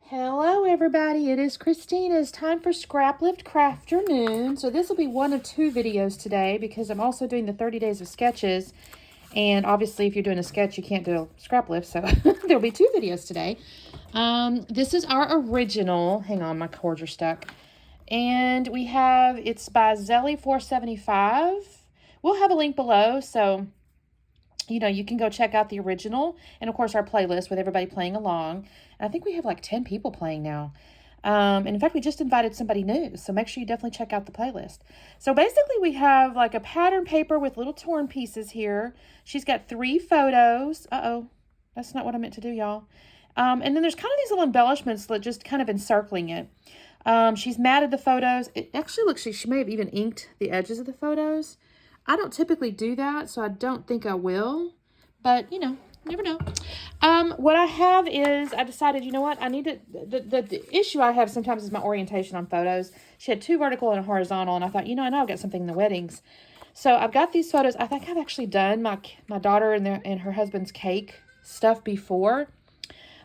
Hello everybody, it is Christine. It's time for Scraplift Crafternoon. So this will be one of two videos today because I'm also doing the 30 days of sketches. And obviously if you're doing a sketch, you can't do a scrap lift. So there'll be two videos today. This is our original. Hang on, my cords are stuck. And we have, it's by Zelly 475. We'll have a link below. So you can go check out the original and, of course, our playlist with everybody playing along. And I think we have like 10 people playing now. And in fact, we just invited somebody new. So make sure you definitely check out the playlist. So basically, we have like a pattern paper with little torn pieces here. She's got 3 photos. Uh-oh, that's not what I meant to do, y'all. And then there's kind of these little embellishments that just kind of encircling it. She's matted the photos. It actually looks like she may have even inked the edges of the photos. I don't typically do that, so I don't think I will, but, never know. What I have is, I decided, you know what, I need to, the issue I have sometimes is my orientation on photos. She had 2 vertical and a horizontal, and I thought, I know I've got something in the weddings. So I've got these photos. I think I've actually done my daughter and her husband's cake stuff before,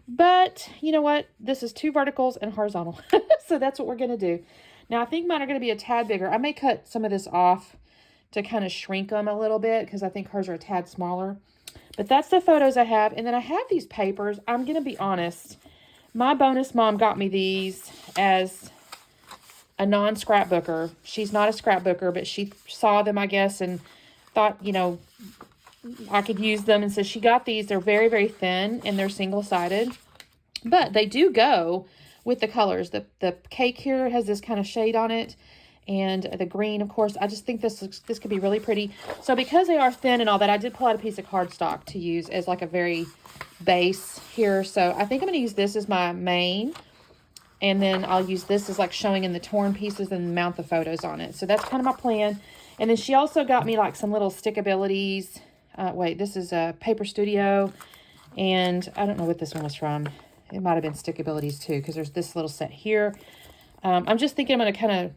but you know what, this is 2 verticals and horizontal, so that's what we're going to do. Now, I think mine are going to be a tad bigger. I may cut some of this off to kind of shrink them a little bit because I think hers are a tad smaller. But that's the photos I have. And then I have these papers. I'm going to be honest. My bonus mom got me these as a non-scrapbooker. She's not a scrapbooker, but she saw them, I guess, and thought, I could use them. And so she got these. They're very, very thin, and they're single-sided. But they do go with the colors. The cake here has this kind of shade on it. And the green, of course, I just think this could be really pretty. So because they are thin and all that, I did pull out a piece of cardstock to use as like a very base here. So I think I'm going to use this as my main. And then I'll use this as like showing in the torn pieces and mount the photos on it. So that's kind of my plan. And then she also got me like some little stickabilities. Wait, this is a Paper Studio. And I don't know what this one was from. It might have been stickabilities too, because there's this little set here. I'm just thinking I'm going to kind of...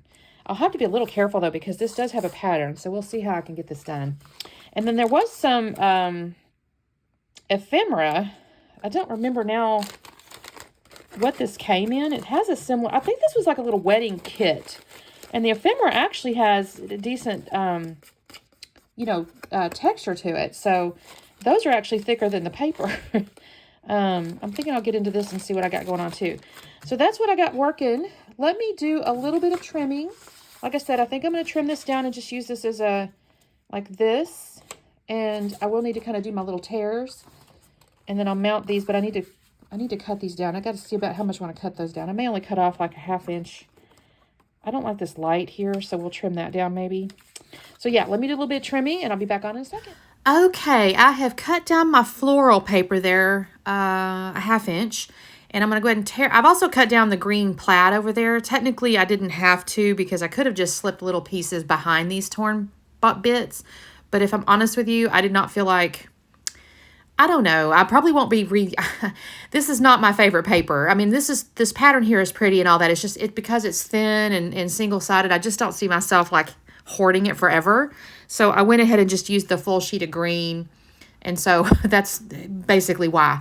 I'll have to be a little careful, though, because this does have a pattern. So we'll see how I can get this done. And then there was some ephemera. I don't remember now what this came in. It has a similar... I think this was like a little wedding kit. And the ephemera actually has a decent, texture to it. So those are actually thicker than the paper. I'm thinking I'll get into this and see what I got going on, too. So that's what I got working. Let me do a little bit of trimming. Like I said, I think I'm going to trim this down and just use this as like this. And I will need to kind of do my little tears. And then I'll mount these, but I need to cut these down. I got to see about how much I want to cut those down. I may only cut off like a 1/2 inch. I don't like this light here, so we'll trim that down maybe. So yeah, let me do a little bit of trimming and I'll be back on in a second. Okay, I have cut down my floral paper there a 1/2 inch. And I'm going to go ahead and tear. I've also cut down the green plaid over there. Technically, I didn't have to because I could have just slipped little pieces behind these torn bits. But if I'm honest with you, I did not feel like, I don't know. I probably won't be this is not my favorite paper. I mean, this pattern here is pretty and all that. It's just, because it's thin and single-sided, I just don't see myself like hoarding it forever. So I went ahead and just used the full sheet of green. And so that's basically why.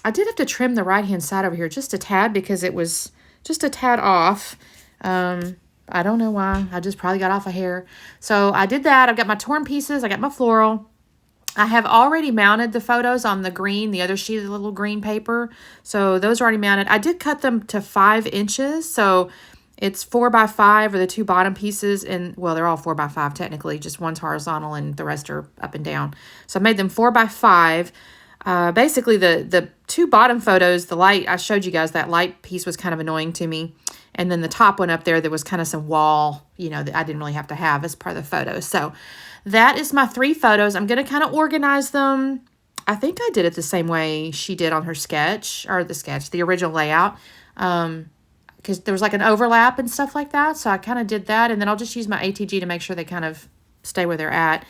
I did have to trim the right-hand side over here just a tad because it was just a tad off. I don't know why. I just probably got off a hair. So I did that. I've got my torn pieces. I got my floral. I have already mounted the photos on the other sheet of the little green paper. So those are already mounted. I did cut them to 5 inches. So it's 4x5 are the 2 bottom pieces. And, well, they're all 4x5 technically. Just one's horizontal and the rest are up and down. So I made them 4x5. Basically, the 2 bottom photos, the light, I showed you guys that light piece was kind of annoying to me. And then the top one up there was kind of some wall, that I didn't really have to have as part of the photo. So that is my 3 photos. I'm going to kind of organize them. I think I did it the same way she did on her sketch, or the original layout. Because there was like an overlap and stuff like that. So I kind of did that. And then I'll just use my ATG to make sure they kind of stay where they're at.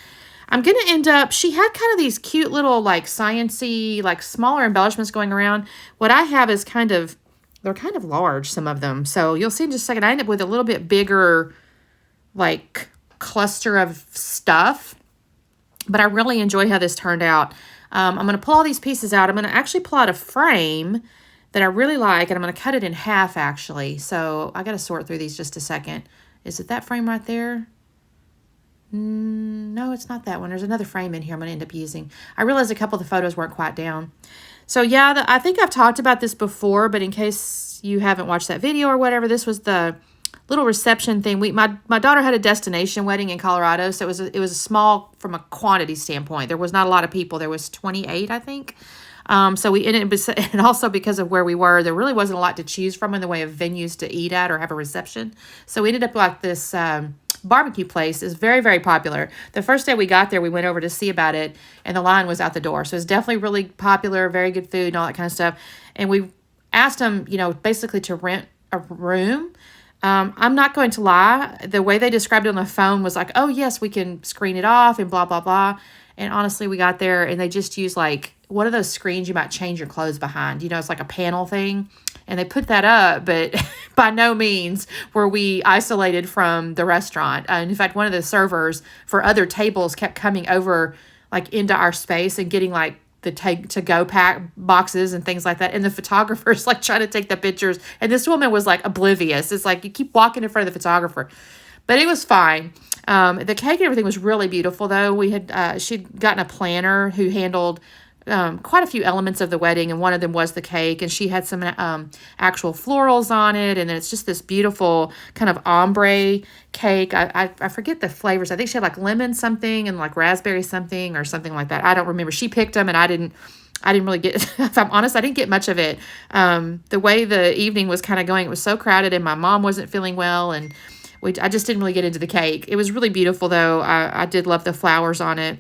I'm going to end up, she had kind of these cute little like sciencey, like smaller embellishments going around. What I have is they're kind of large, some of them. So you'll see in just a second, I end up with a little bit bigger like cluster of stuff. But I really enjoy how this turned out. I'm going to pull all these pieces out. I'm going to actually pull out a frame that I really like, and I'm going to cut it in half, actually. So I got to sort through these just a second. Is it that frame right there? No, it's not that one. There's another frame in here I'm going to end up using. I realized a couple of the photos weren't quite down. So yeah, I think I've talked about this before, but in case you haven't watched that video or whatever, this was the little reception thing. My daughter had a destination wedding in Colorado, so it was a small from a quantity standpoint. There was not a lot of people. There was 28, I think. So we ended up, and also because of where we were, there really wasn't a lot to choose from in the way of venues to eat at or have a reception. So we ended up like this barbecue place is very, very popular. The first day we got there, we went over to see about it, and the line was out the door. So it's definitely really popular, very good food and all that kind of stuff. And we asked them, you know, basically to rent a room. I'm not going to lie. The way they described it on the phone was like, oh, yes, we can screen it off and blah, blah, blah. And honestly, we got there and they just used like one of those screens you might change your clothes behind. You know, it's like a panel thing. And they put that up, but by no means were we isolated from the restaurant. And in fact, one of the servers for other tables kept coming over like into our space and getting like the to-go pack boxes and things like that. And the photographer's like trying to take the pictures. And this woman was like oblivious. It's like you keep walking in front of the photographer. But it was fine. The cake and everything was really beautiful, though. We had she'd gotten a planner who handled quite a few elements of the wedding, and one of them was the cake, and she had some actual florals on it, and then it's just this beautiful kind of ombre cake. I forget the flavors. I think she had like lemon something and like raspberry something or something like that. I don't remember. She picked them, and I didn't really get, if I'm honest, I didn't get much of it. The way the evening was kind of going, it was so crowded, and my mom wasn't feeling well, and I just didn't really get into the cake. It was really beautiful, though. I did love the flowers on it.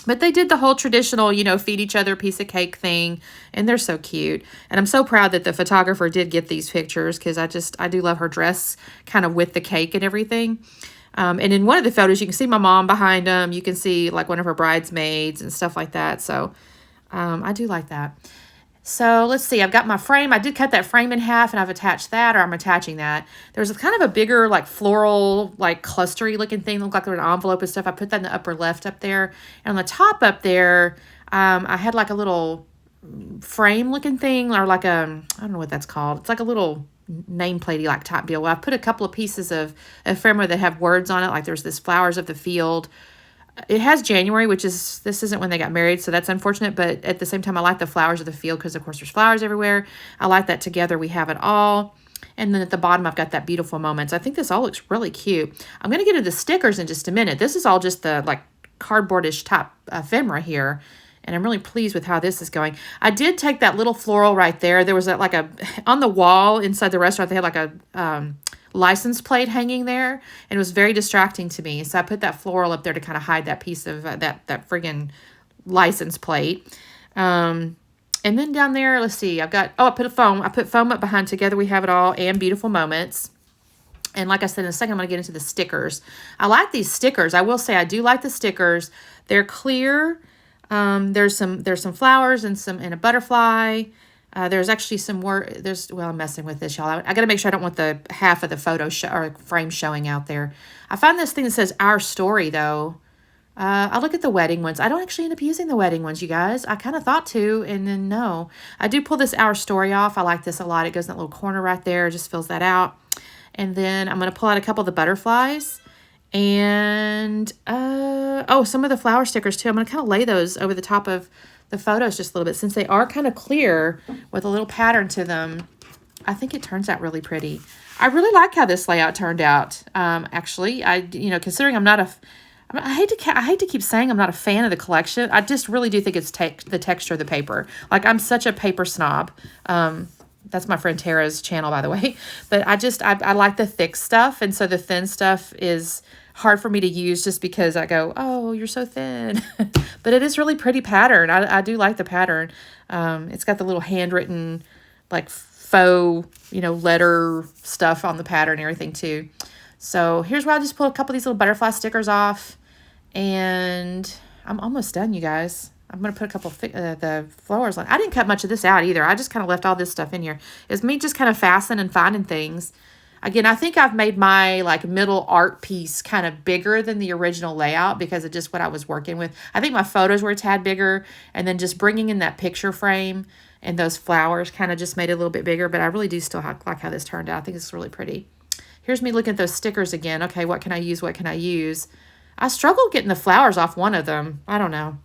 But they did the whole traditional, you know, feed each other a piece of cake thing, and they're so cute. And I'm so proud that the photographer did get these pictures because I do love her dress kind of with the cake and everything. And in one of the photos, you can see my mom behind them. You can see like one of her bridesmaids and stuff like that. So I do like that. So let's see, I've got my frame. I did cut that frame in half and I've attached that, or I'm attaching that. There's a kind of a bigger like floral, like clustery looking thing. Looked like there was an envelope and stuff. I put that in the upper left up there. And on the top up there, I had like a little frame looking thing, or like I don't know what that's called. It's like a little nameplate-y like type deal. Well, I put a couple of pieces of ephemera that have words on it. Like there's this flowers of the field. It has January, this isn't when they got married, so that's unfortunate. But at the same time, I like the flowers of the field because, of course, there's flowers everywhere. I like that together we have it all. And then at the bottom, I've got that beautiful moments. I think this all looks really cute. I'm going to get into the stickers in just a minute. This is all just the like cardboardish type ephemera here. And I'm really pleased with how this is going. I did take that little floral right there. There was on the wall inside the restaurant, they had like a license plate hanging there, and it was very distracting to me. So I put that floral up there to kind of hide that piece of that friggin' license plate. And then down there, let's see, I put foam up behind Together We Have It All and Beautiful Moments. And like I said, in a second, I'm going to get into the stickers. I like these stickers. I will say I do like the stickers. They're clear. There's some flowers and a butterfly. There's actually some word. I'm messing with this, y'all. I got to make sure I don't want the half of the photo or frame showing out there. I found this thing that says Our Story, though. I look at the wedding ones. I don't actually end up using the wedding ones, you guys. I kind of thought to, and then no. I do pull this Our Story off. I like this a lot. It goes in that little corner right there. It just fills that out. And then I'm going to pull out a couple of the butterflies. And, some of the flower stickers, too. I'm going to kind of lay those over the top of the photos just a little bit, since they are kind of clear with a little pattern to them. I think it turns out really pretty. I really like how this layout turned out. Actually, considering I hate to keep saying I'm not a fan of the collection. I just really do think it's the texture of the paper. Like, I'm such a paper snob. That's my friend Tara's channel, by the way. But I like the thick stuff, and so the thin stuff is hard for me to use just because I go, oh, you're so thin. But it is really pretty pattern. I do like the pattern. It's got the little handwritten, like, faux, letter stuff on the pattern and everything, too. So here's where I'll just pull a couple of these little butterfly stickers off. And I'm almost done, you guys. I'm going to put a couple of the flowers on. I didn't cut much of this out either. I just kind of left all this stuff in here. It's me just kind of fastening and finding things. Again, I think I've made my like middle art piece kind of bigger than the original layout because of just what I was working with. I think my photos were a tad bigger, and then just bringing in that picture frame and those flowers kind of just made it a little bit bigger, but I really do still like how this turned out. I think it's really pretty. Here's me looking at those stickers again. Okay, what can I use? What can I use? I struggled getting the flowers off one of them. I don't know.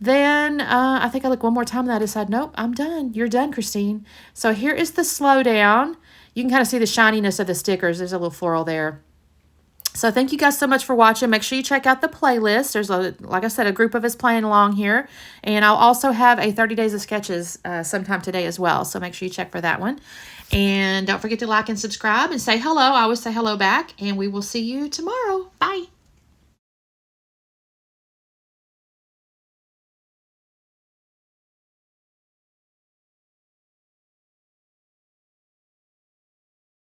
Then I think I look one more time and I decide, nope, I'm done. You're done, Christine. So here is the slowdown. You can kind of see the shininess of the stickers. There's a little floral there. So thank you guys so much for watching. Make sure you check out the playlist. There's, like I said, a group of us playing along here. And I'll also have a 30 Days of Sketches sometime today as well. So make sure you check for that one. And don't forget to like and subscribe and say hello. I always say hello back. And we will see you tomorrow.